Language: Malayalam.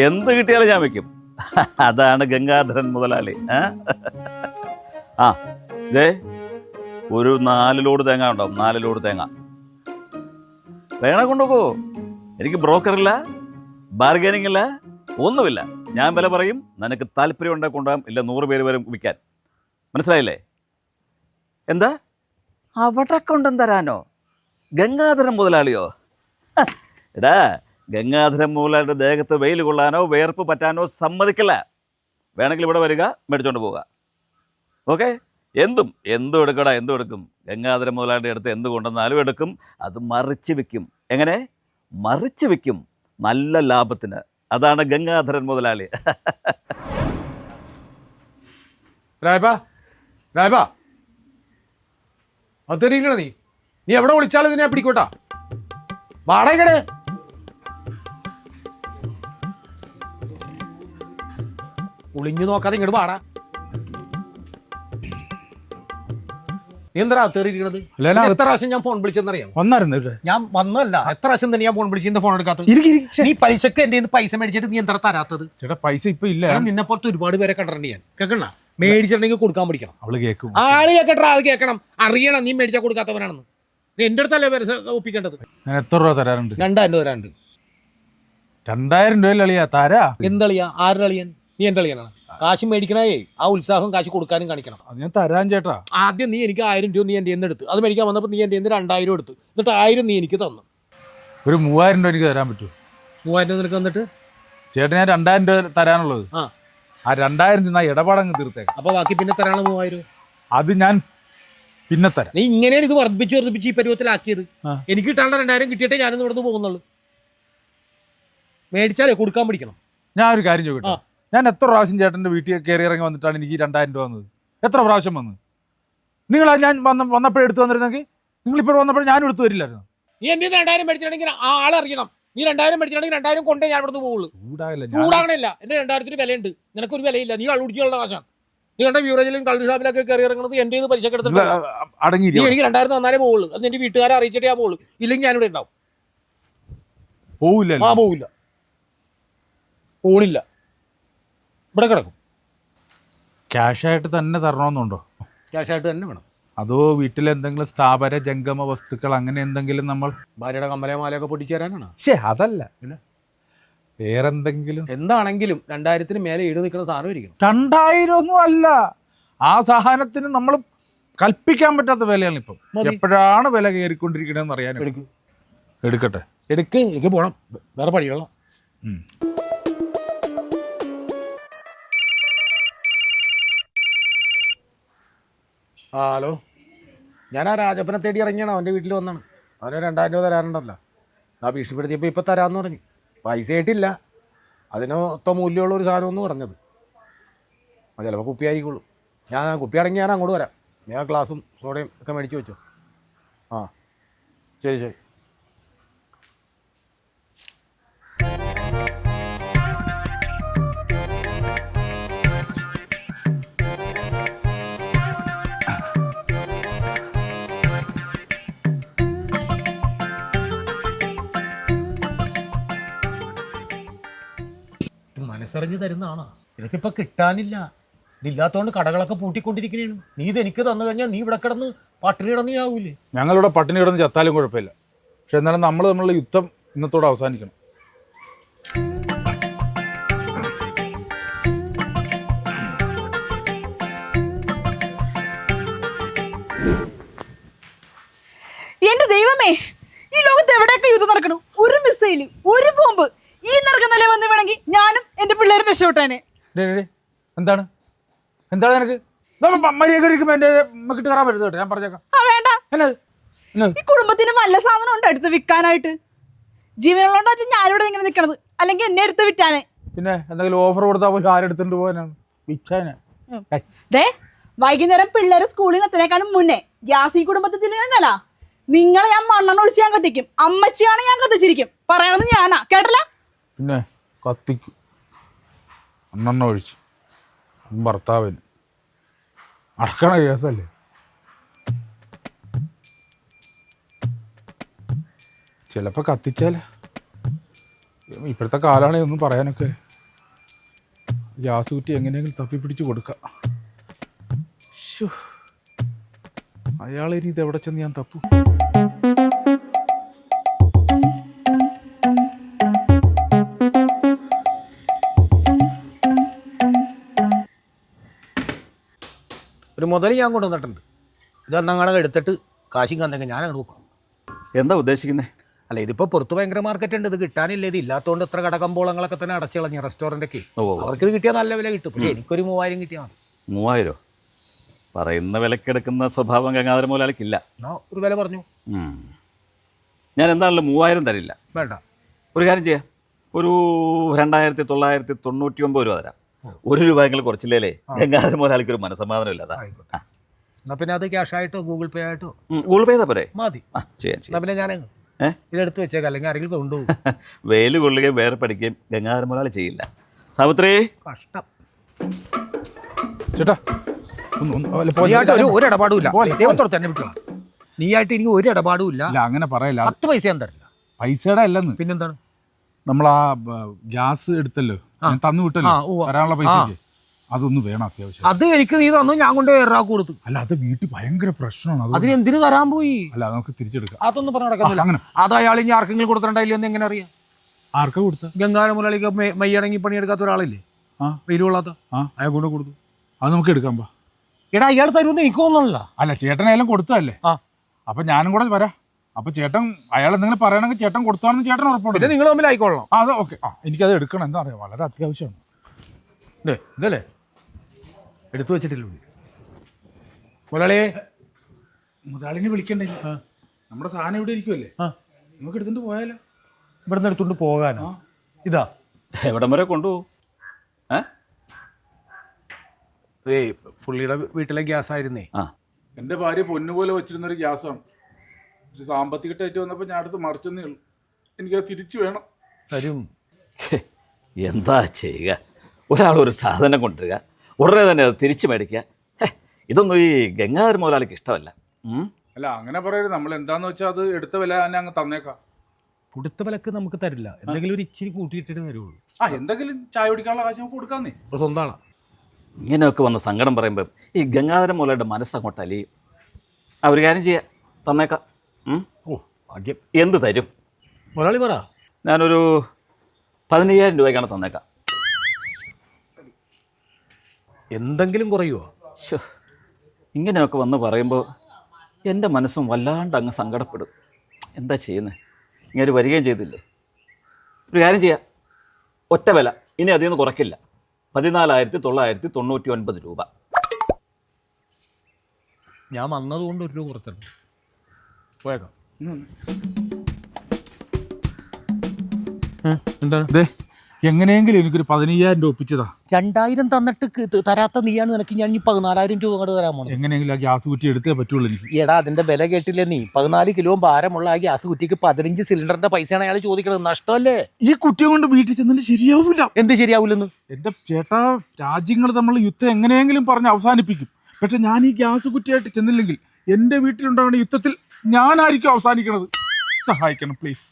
എന്ത് കിട്ടിയാലും ഞാൻ വെക്കും. അതാണ് ഗംഗാധരൻ മുതലാളി. ആ ദേ ഒരു 4 ലോഡ് തേങ്ങ ഉണ്ടാവും. 4 ലോഡ് തേങ്ങ വേണ കൊണ്ടുപോ. എനിക്ക് ബ്രോക്കറില്ല, ബാർഗനിങ് ഇല്ല, ഒന്നുമില്ല. ഞാൻ വില പറയും. നിനക്ക് താല്പര്യം ഉണ്ടെങ്കിൽ കൊണ്ടുപോകാം, ഇല്ല 100 പേര് വരും വിൽക്കാൻ. മനസ്സിലായില്ലേ? എന്താ അവിടെ കൊണ്ടും തരാനോ? ഗംഗാധരൻ മുതലാളിയോ? എടാ, ഗംഗാധരൻ മുതലാളിയുടെ ദേഹത്ത് വെയിൽ കൊള്ളാനോ വേർപ്പ് പറ്റാനോ സമ്മതിക്കില്ല. വേണമെങ്കിൽ ഇവിടെ വരിക, മേടിച്ചോണ്ട് പോവുക. ഓക്കെ? എന്തും എടുക്കടാ, എന്തും എടുക്കും. ഗംഗാധരൻ മുതലാളിയുടെ അടുത്ത് എന്ത് കൊണ്ടുവന്നാലും എടുക്കും. അത് മറിച്ച് വിൽക്കും. എങ്ങനെ മറിച്ച് വിൽക്കും? നല്ല ലാഭത്തിന്. അതാണ് ഗംഗാധരൻ മുതലാളി. അതറിയില്ല. നീ എവിടെ വിളിച്ചാലും ഇതിനെ പിടിക്കോട്ടാ. വാടകടെ ഒളിഞ്ഞു നോക്കാതെ ഇങ്ങോട്ട് വാടാ. നീ എന്താ തെറിയിരിക്കണത്? എത്ര പ്രാവശ്യം ഞാൻ ഫോൺ വിളിച്ചെന്നറിയാം? വന്നായിരുന്നു. ഞാൻ വന്നല്ല, എത്ര പ്രാവശ്യം തന്നെ ഞാൻ ഫോൺ വിളിച്ച ഫോൺ എടുക്കാത്തത്? നീ പൈസക്ക് എന്റെ പൈസ മേടിച്ചിട്ട് നീ എന്താ തരാത്തത്? ചേട്ടാ പൈസ ഇപ്പൊ ഇല്ല. നിന്നെ പുറത്ത് ഒരുപാട് പേരെ കണ്ടിട്ടുണ്ട്. ഞാൻ കേൾക്കണ മേടിച്ചിട്ടുണ്ടെങ്കിൽ കൊടുക്കാൻ പഠിക്കണം. അവള് കേൾക്കും. ആള് കേക്കട്ടെ, അത് കേൾക്കണം, അറിയണം നീ മേടിച്ചാൽ കൊടുക്കാത്തവനാണെന്ന്. നീ എന്റെ അടുത്തല്ലേ പൈസ ഒപ്പിക്കേണ്ടത്. ഞാൻ എത്ര രൂപ തരാറുണ്ട്? 2000 രൂപ തരാറുണ്ട്. 2000 രൂപ അളിയാ തരാ. എന്തളിയാ? ആരുടെ അളിയൻ? നീ എന്റെ അളിയനാണ്. കാശ് മേടിക്കണേ, ആ ഉത്സാഹം കാശ് കൊടുക്കാനും കാണിക്കണം. ഞാൻ തരാൻ ചേട്ടാ. ആദ്യം നീ എനിക്ക് 1000 രൂപ നീ എന്റെ എടുത്ത്, അത് മേടിക്കാൻ വന്നപ്പോൾ നീ എന്റെ 2000 എടുത്ത്, എന്നിട്ട് 1000 നീ എനിക്ക് തന്നു. ഒരു 3000 രൂപ എനിക്ക് തരാൻ പറ്റുമോ? 3000 രൂപ നിനക്ക് വന്നിട്ട് ചേട്ടൻ ഞാൻ 2000 രൂപ തരാനുള്ളത്. ആ 2000 തിന്നാ ഇടപാടങ്ങ് തീർത്തേക്കാം. അപ്പൊ ബാക്കി പിന്നെ തരാനുള്ള 3000 അത് ഞാൻ പിന്നെ തരാം. നീ ഇങ്ങനെയാണ് ഇത് വർദ്ധിപ്പിച്ച് ഈ പരുവത്തിലാക്കിയത്. എനിക്ക് കിട്ടാണ്ട 2000 കിട്ടിയിട്ടേ ഞാനിന്ന് ഇവിടുന്ന് പോകുന്നുള്ളൂ. മേടിച്ചാലേ കൊടുക്കാൻ പഠിക്കണം. ഞാൻ ഒരു കാര്യം ചോദിക്കട്ടെ, ഞാൻ എത്ര പ്രാവശ്യം ചേട്ടൻ്റെ വീട്ടിൽ കയറി ഇറങ്ങി വന്നിട്ടാണ് എനിക്ക് 2000 രൂപ വന്നത്? എത്ര പ്രാവശ്യം വന്നു? നിങ്ങൾ ഞാൻ വന്നപ്പോഴേ എടുത്തു വന്നിരുന്നെങ്കിൽ നിങ്ങളിപ്പോൾ വന്നപ്പോൾ ഞാനും എടുത്തു വരില്ലായിരുന്നു. നീ എന്റെ 2000 മേടിച്ചിട്ടുണ്ടെങ്കിൽ ആളറിയണം. നീ 2000 മേടിച്ചിട്ടുണ്ടെങ്കിൽ 2000 കൊണ്ടേ ഞാൻ ഇവിടുന്ന് പോകുള്ളൂ. ചൂടാകണില്ല. എന്റെ 2000 വിലയുണ്ട്, നിനക്കൊരു വിലയില്ല. നീ കള്ളുടിച്ചുള്ള കാശാണ്. നീ കണ്ട വ്യൂറേജിലും കള്ളു ഷാപ്പിലൊക്കെ കയറി ഇറങ്ങുന്നത് എന്റെ പൈസ എടുത്തിട്ട് അടങ്ങി. എനിക്ക് 2000 തന്നാലേ പോകുള്ളൂ. അത് എന്റെ വീട്ടുകാരെ അറിയിച്ചിട്ടേ ഞാൻ പോകുള്ളൂ. ഇല്ലെങ്കിൽ ഞാനിവിടെ ഉണ്ടാവും. പോവില്ല. പോവില്ല, പോണില്ല, ഇവിടെ കിടക്കും. ക്യാഷായിട്ട് തന്നെ തരണമെന്നുണ്ടോ? ക്യാഷായിട്ട് തന്നെ വേണം. അതോ വീട്ടിലെന്തെങ്കിലും സ്ഥാപന ജംഗമ വസ്തുക്കൾ അങ്ങനെ എന്തെങ്കിലും നമ്മൾ ഭാര്യയുടെ കമ്മലമാലയൊക്കെ പൊട്ടിച്ചു തരാനാണ്? അതല്ല, പിന്നെ വേറെന്തെങ്കിലും. എന്താണെങ്കിലും 2000 മേലെ ഈട് നിൽക്കുന്ന സാധനം ഇരിക്കണം. 2000 ഒന്നും അല്ല, ആ സാധനത്തിന് നമ്മൾ കൽപ്പിക്കാൻ പറ്റാത്ത വിലയാണ് ഇപ്പം. എപ്പോഴാണ് വില കയറിക്കൊണ്ടിരിക്കണമെന്ന് അറിയാൻ. എടുക്കട്ടെ, എനിക്ക് പോണം, വേറെ പണിയുള്ള. ഹലോ, ഞാൻ ആ രാജപ്പനെ തേടി ഇറങ്ങിയാണ്. അവൻ്റെ വീട്ടിൽ വന്നാണ്. അവന് 2000 രൂപ തരാനുണ്ടല്ലോ. ആ ഭീഷണിപ്പെടുത്തിയപ്പോൾ ഇപ്പം തരാമെന്ന് പറഞ്ഞു. പൈസ ആയിട്ടില്ല, അതിന് ഒത്ത മൂല്യമുള്ള ഒരു സാധനമെന്ന് പറഞ്ഞത്. അത് ചിലപ്പോൾ കുപ്പി ആയിരിക്കുള്ളൂ. ഞാൻ കുപ്പി അടങ്ങി ഞാൻ അങ്ങോട്ട് വരാം. ഞാൻ ഗ്ലാസും സോഡയും ഒക്കെ മേടിച്ച് വെച്ചോ. ശരി. മനസ്സറിഞ്ഞ് തരുന്നതാണോ? ഇതൊക്കെ ഇപ്പം കിട്ടാനില്ല. ഇതില്ലാത്തതുകൊണ്ട് കടകളൊക്കെ പൂട്ടിക്കൊണ്ടിരിക്കുകയാണ്. നീ ഇത് എനിക്ക് തന്നു കഴിഞ്ഞാൽ നീ ഇവിടെ കിടന്ന് പട്ടിണി കിടന്ന് ആവൂലേ? ഞങ്ങളിവിടെ പട്ടിണി കിടന്ന് ചത്താലും കുഴപ്പമില്ല. പക്ഷെ എന്നാലും നമ്മൾ തമ്മിലുള്ള യുദ്ധം ഇന്നത്തോടെ അവസാനിക്കണം. എന്റെ ദൈവമേ, ഈ ലോകത്ത് എവിടെയൊക്കെ യുദ്ധം നടക്കണം? ഒരു മിസൈല്, ഒരു ബോംബ് ഈ നടക്കുന്നല്ലേ വന്ന് വേണമെങ്കിൽ ഞാനും എന്റെ പിള്ളേരെ രക്ഷപ്പെട്ടേനെ. എന്താണ് നിനക്ക്? മര്യാദ എന്റെ മക്കിട്ട് കയറാൻ പറ്റുന്നത് കേട്ടോ, ഞാൻ പറഞ്ഞേക്കാം. വേണ്ട, ഈ കുടുംബത്തിന് വല്ല സാധനം ഉണ്ട് എടുത്ത് വിൽക്കാനായിട്ട്? ജീവനുള്ളോണ്ടായിട്ട് ഞാനിവിടെ ഇങ്ങനെ നിൽക്കണത്, അല്ലെങ്കിൽ എന്നെ എടുത്ത് വിറ്റാനെ. പിന്നെ എന്തെങ്കിലും ഓഫർ കൊടുത്താൽ പോലും ആരെടുത്തോണ്ട് പോകാനാണ് വിൽക്കാനെ? വൈകുന്നേരം പിള്ളേരെ സ്കൂളിൽ നിന്ന് എത്തിനേക്കാളും മുന്നേ ഗ്യാസ് ഈ കുടുംബത്തിൽ തിന്നുകണ്ടല്ല. നിങ്ങളെ ഞാൻ മണ്ണെണ്ണ ഒഴിച്ച് ഞാൻ കത്തിക്കും. അമ്മച്ചിയാണ് ഞാൻ കത്തിച്ചിരിക്കും. പറയണത് ഞാനാ, കേട്ടല്ല? പിന്നെ കത്തിക്കും, മണ്ണെണ്ണ ഒഴിച്ച്. ഭർത്താവിന് അടക്കണ കേസല്ലേ? ചിലപ്പോൾ കത്തിച്ചാലേ ഇപ്പോഴത്തെ കാലാണെങ്കിൽ ഒന്നും പറയാനൊക്കെ. ഗ്യാസ് കുറ്റി എങ്ങനെയെങ്കിലും തപ്പിപ്പിടിച്ച് കൊടുക്കാം. അയാളിനി ഇത് എവിടെ ചെന്ന് ഞാൻ തപ്പു? ഒരു മുതൽ ഞാൻ കൊണ്ടുവന്നിട്ടുണ്ട്. ഇതൊന്നങ്ങനെ എടുത്തിട്ട് കാശും കന്നെങ്കിൽ ഞാൻ അങ്ങോട്ട് നോക്കണം. എന്താ ഉദ്ദേശിക്കുന്നത്? അല്ല, ഇതിപ്പോൾ പുറത്ത് ഭയങ്കര മാർക്കറ്റ് ഉണ്ട്. ഇത് കിട്ടാനില്ല. ഇത് ഇല്ലാത്തതുകൊണ്ട് ഇത്ര കടകമ്പോളങ്ങളൊക്കെ തന്നെ അടച്ചു കളഞ്ഞ റെസ്റ്റോറൻ്റൊക്കെ. അവർക്ക് ഇത് കിട്ടിയാൽ നല്ല വില കിട്ടും. പക്ഷേ എനിക്കൊരു 3000 കിട്ടിയാൽ മതി. 3000? പറയുന്ന വിലക്കെടുക്കുന്ന സ്വഭാവം ഗംഗാധരൻ മുതലാളിക്കില്ല. എന്നാ ഒരു വില പറഞ്ഞു. ഞാൻ എന്താണല്ലോ 3000 തരില്ല. വേണ്ട, ഒരു കാര്യം ചെയ്യാം, ഒരു 2999 രൂപ തരാം. 1 രൂപയെങ്കിലും കുറച്ചില്ലേ ഗംഗാധരൻ മുതലാളിക്ക് ഒരു മനസ്സമാധാനം ഇല്ലാതാ. എന്നാൽ പിന്നെ അത് ക്യാഷ് ആയിട്ടോ ഗൂഗിൾ പേ ആയിട്ടോ. ഗൂഗിൾ പേ ചെയ്താൽ പോരെ? മതി. ചെയ്യാം. എന്നാൽ പിന്നെ ഞാൻ ഇതെടുത്ത് വെച്ചേക്കാം, അല്ലെങ്കിൽ ആരെങ്കിലും കൊണ്ടുപോകും. വെയിൽ കൊള്ളുകയും വേറെ പഠിക്കുകയും ഗംഗാധരൻ മുതലാളി ചെയ്യില്ല. സാവിത്രി, കഷ്ടം. ചേട്ടാ ഒരു ഇടപാടും ഇല്ല. ദൈവത്തോട് തന്നെ വിട്ടു. നീയായിട്ട് എനിക്ക് ഒരു ഇടപാടും ഇല്ല. അങ്ങനെ പറയല്ല. 10 പൈസ ഞാൻ തരില്ല. പൈസയുടെ അല്ലെന്ന്. പിന്നെന്താണ്? നമ്മളാ ഗ്യാസ് എടുത്തല്ലോ, തന്നു വിട്ടല്ലോ തരാനുള്ള പൈസ, അതൊന്നും വേണം അത്യാവശ്യം. അത് എനിക്ക് നീ തന്നു, ഞാൻ കൊണ്ട് വേറെ കൂടത്തു. അല്ല, അത് വീട്ടിൽ ഭയങ്കര പ്രശ്നമാണ്. അതിന് എന്തിനു തരാൻ പോയി? അല്ല, നമുക്ക് തിരിച്ചെടുക്കാം. അതൊന്നും പറഞ്ഞു നടക്കുന്നില്ല. അങ്ങനെ അത് അയാൾ ഇനി ആർക്കെങ്കിലും കൊടുത്തിട്ടുണ്ടായില്ലോ എന്ന് എങ്ങനെ അറിയാം? ആർക്കാ കൊടുത്ത? ഗംഗാധര മുരളിക്ക് മെയ്യടങ്ങി പണിയെടുക്കാത്ത ഒരാളില്ലേ? വെയിൽ കൊള്ളാത്ത. അയാൾ കൊണ്ട് കൊടുത്തു. അത് നമുക്ക് എടുക്കാം. എടാ, അയാൾ തരുമെന്ന് എനിക്ക് തോന്നുന്നില്ല. അല്ല, ചേട്ടനായാലും കൊടുത്തല്ലേ. അപ്പൊ ഞാനും കൂടെ വരാം. അപ്പൊ ചേട്ടൻ അയാൾ എന്തെങ്കിലും പറയണമെങ്കിൽ ചേട്ടൻ കൊടുത്താണെന്ന് ചേട്ടൻ ഉറപ്പുണ്ട്. നിങ്ങൾ തമ്മിൽ ആയിക്കോളണം. അത് ഓക്കെ. എനിക്കത് എടുക്കണം. എന്താ അറിയാം, വളരെ അത്യാവശ്യമാണ്. ഇതല്ലേ എടുത്തു വെച്ചിട്ടില്ല മുരളിയെ? മുതലാളിനെ വിളിക്കണ്ടേ? നമ്മുടെ സാധനം ഇവിടെ ഇരിക്കുമല്ലേ, നമുക്ക് എടുത്തിട്ട് പോയാലോ? ഇവിടെ നിന്ന് എടുത്തുകൊണ്ട് പോകാനോ? ഇതാ എവിടം വരെ കൊണ്ടുപോകും? പുള്ളിയുടെ വീട്ടിലെ ഗ്യാസ് ആയിരുന്നേ. എൻ്റെ ഭാര്യ പൊന്നുപോലെ വെച്ചിരുന്നൊരു ഗ്യാസാണ്. ഒരു സാമ്പത്തിക ടൈറ്റ് വന്നപ്പോൾ ഞാൻ അടുത്ത് മറിച്ചെന്നേ ഉള്ളൂ. എനിക്കത് തിരിച്ചു വേണം. തരും. എന്താ ചെയ്യുക? ഒരാളൊരു സാധനം കൊണ്ടുവരിക, ഉടനെ തന്നെ അത് തിരിച്ചു മേടിക്കുക. ഇതൊന്നും ഈ ഗംഗാധരൻ മുതലാളിക്ക് ഇഷ്ടമല്ല. അല്ല, അങ്ങനെ പറയരുത്. നമ്മൾ എന്താന്ന് വെച്ചാൽ അത് എടുത്ത വില തന്നെ അങ്ങ് തന്നേക്കാം. കൊടുത്ത വിലക്ക് നമുക്ക് തരില്ല. എന്തെങ്കിലും ഒരു ഇച്ചിരി കൂട്ടിയിട്ടേ വരുള്ളൂ. എന്തെങ്കിലും ചായ കുടിക്കാനുള്ള കാശ് നമുക്ക് കൊടുക്കാന്നേ. സ്വന്തമാണ്. ഇങ്ങനെയൊക്കെ വന്ന് സങ്കടം പറയുമ്പോൾ ഈ ഗംഗാധരൻ മുതലാളിയുടെ മനസ്സങ്ങോട്ട് അലിയും. ഒരു കാര്യം ചെയ്യാം, തന്നേക്കാം. ഭാഗ്യം. എന്ത് തരും മുതലാളി പറ. ഞാനൊരു 15000 രൂപയ്ക്കാണ് തന്നേക്കാം. എന്തെങ്കിലും കുറയുമോ? ഇങ്ങനെയൊക്കെ വന്ന് പറയുമ്പോൾ എൻ്റെ മനസ്സും വല്ലാണ്ട് അങ്ങ് സങ്കടപ്പെടും. എന്താ ചെയ്യുന്നത്? ഇങ്ങനെ വരികയും ചെയ്തില്ലേ. ഒരു കാര്യം ചെയ്യാം, ഒറ്റ വില, ഇനി അതിൽ നിന്ന് കുറയ്ക്കില്ല. 14999 രൂപ. ഞാൻ വന്നതുകൊണ്ട് 1 രൂപ കുറച്ചിട്ടുണ്ട്. പോയേക്കാം. എന്താണ്? എങ്ങനെയെങ്കിലും എനിക്കൊരു 15000 രൂപ ഒപ്പിച്ചതാ. 2000 തന്നിട്ട് തരാത്ത നീയാണ് നിനക്ക് ഞാൻ 14000 രൂപ അങ്ങോട്ട് തരാൻ പോണത്. എങ്ങനെയെങ്കിലും ആ ഗ്യാസ് കുറ്റി എടുത്തേ പറ്റുള്ളൂ എനിക്ക്. എടാ, അതിന്റെ വില കേട്ടില്ലേ നീ? 14 കിലോ ഭാരമുള്ള ആ ഗ്യാസ് കുറ്റിക്ക് 15 സിലിണ്ടറിന്റെ പൈസയാണ് അയാൾ ചോദിക്കുന്നത്. നഷ്ടമല്ലേ? ഈ കുറ്റിയെ കൊണ്ട് വീട്ടിൽ ചെന്നിട്ട് ശരിയാവൂല. എന്ത് ശരിയാവൂലെന്ന്? എന്റെ ചേട്ടാ, രാജ്യങ്ങൾ തമ്മിലുള്ള യുദ്ധം എങ്ങനെയെങ്കിലും പറഞ്ഞ് അവസാനിപ്പിക്കും. പക്ഷെ ഞാൻ ഈ ഗ്യാസ് കുറ്റിയായിട്ട് ചെന്നില്ലെങ്കിൽ എൻ്റെ വീട്ടിലുണ്ടാകുന്ന യുദ്ധത്തിൽ ഞാനായിരിക്കും അവസാനിക്കണത്. സഹായിക്കണം പ്ലീസ്.